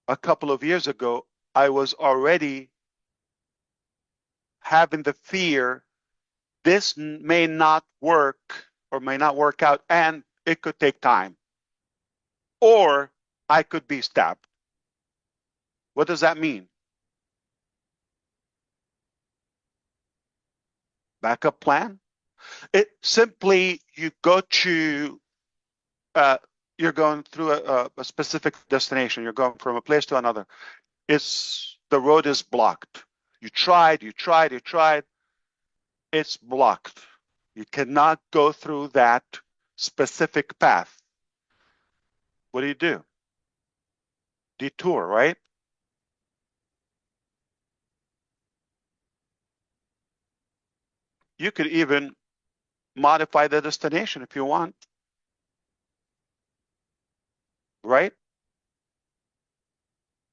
a couple of years ago, I was already having the fear this may not work or may not work out, and it could take time. Or I could be stabbed. What does that mean? Backup plan? It simply, you go to, you're going through a specific destination. You're going from a place to another. The road is blocked. You tried. It's blocked. You cannot go through that specific path. What do? Detour, right? You could even modify the destination if you want, right?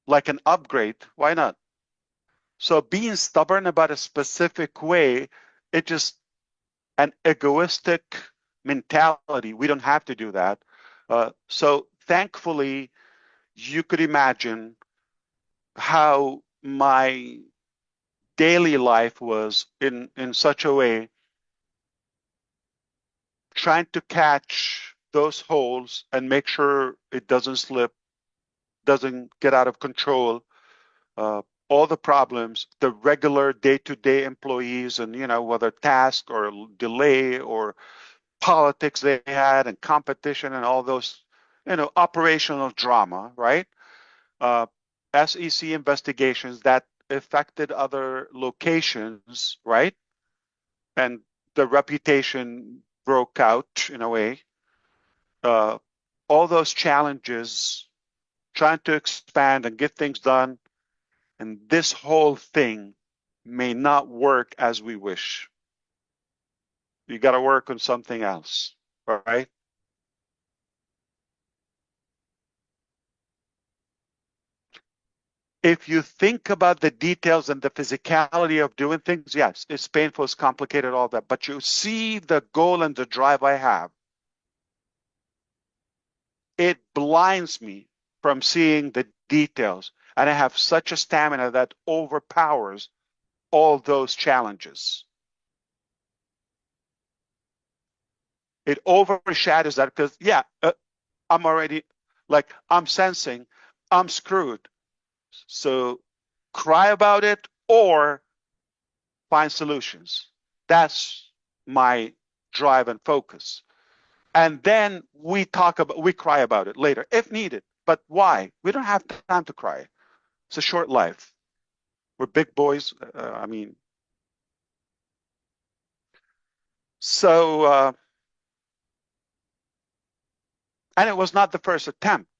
Like an upgrade, why not? So being stubborn about a specific way, it just an egoistic mentality. We don't have to do that. So thankfully, you could imagine how my daily life was in such a way, trying to catch those holes and make sure it doesn't slip, doesn't get out of control. All the problems, the regular day-to-day employees, and whether task or delay or politics they had and competition and all those operational drama, right? SEC investigations that affected other locations, right? And the reputation broke out in a way. All those challenges, trying to expand and get things done, and this whole thing may not work as we wish. You got to work on something else, right? If you think about the details and the physicality of doing things, yes, it's painful, it's complicated, all that. But you see the goal and the drive I have. It blinds me from seeing the details. And I have such a stamina that overpowers all those challenges. It overshadows that because, yeah, I'm already, like, I'm sensing I'm screwed. So cry about it or find solutions. That's my drive and focus. And then we cry about it later if needed. But why? We don't have time to cry. It's a short life. We're big boys. So, and it was not the first attempt.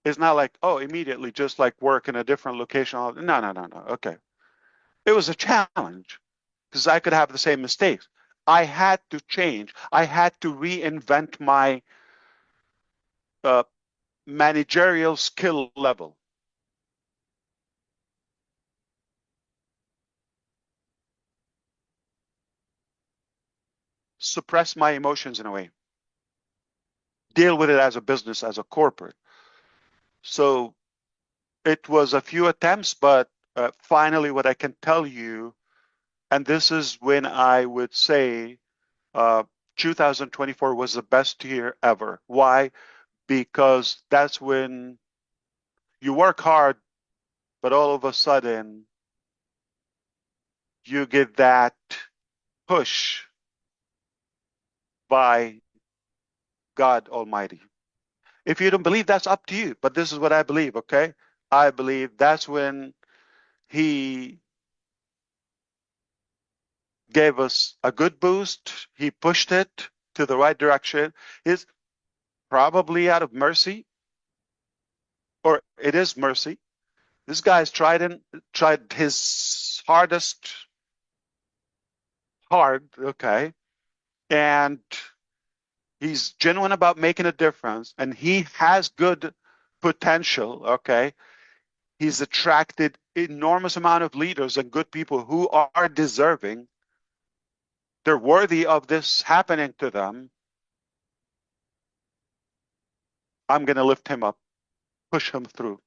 It's not like, oh, immediately just like work in a different location. No. Okay. It was a challenge because I could have the same mistakes. I had to change. I had to reinvent my managerial skill level. Suppress my emotions in a way. Deal with it as a business, as a corporate. So it was a few attempts, but finally what I can tell you, and this is when I would say 2024 was the best year ever. Why? Because that's when you work hard, but all of a sudden you get that push by God Almighty. If you don't believe, that's up to you. But this is what I believe, okay? I believe that's when He gave us a good boost. He pushed it to the right direction. It's probably out of mercy, or it is mercy. This guy's tried his hardest hard, okay, and he's genuine about making a difference, and he has good potential, okay. He's attracted enormous amount of leaders and good people who are deserving. They're worthy of this happening to them. I'm going to lift him up, push him through.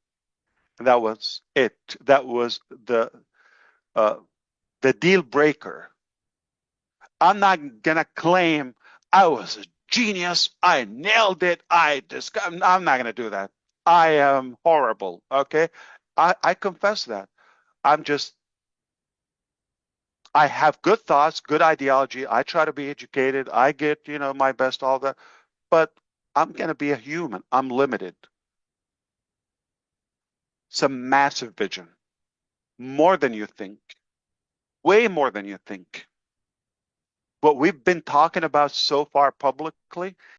That was it. That was uh, the deal breaker. I'm not gonna claim I was a genius. I nailed it. I'm not gonna do that. I am horrible. Okay, I confess that. I'm just I have good thoughts, good ideology. I try to be educated. I get my best, all that. But I'm gonna be a human. I'm limited. It's a massive vision, more than you think, way more than you think. What we've been talking about so far publicly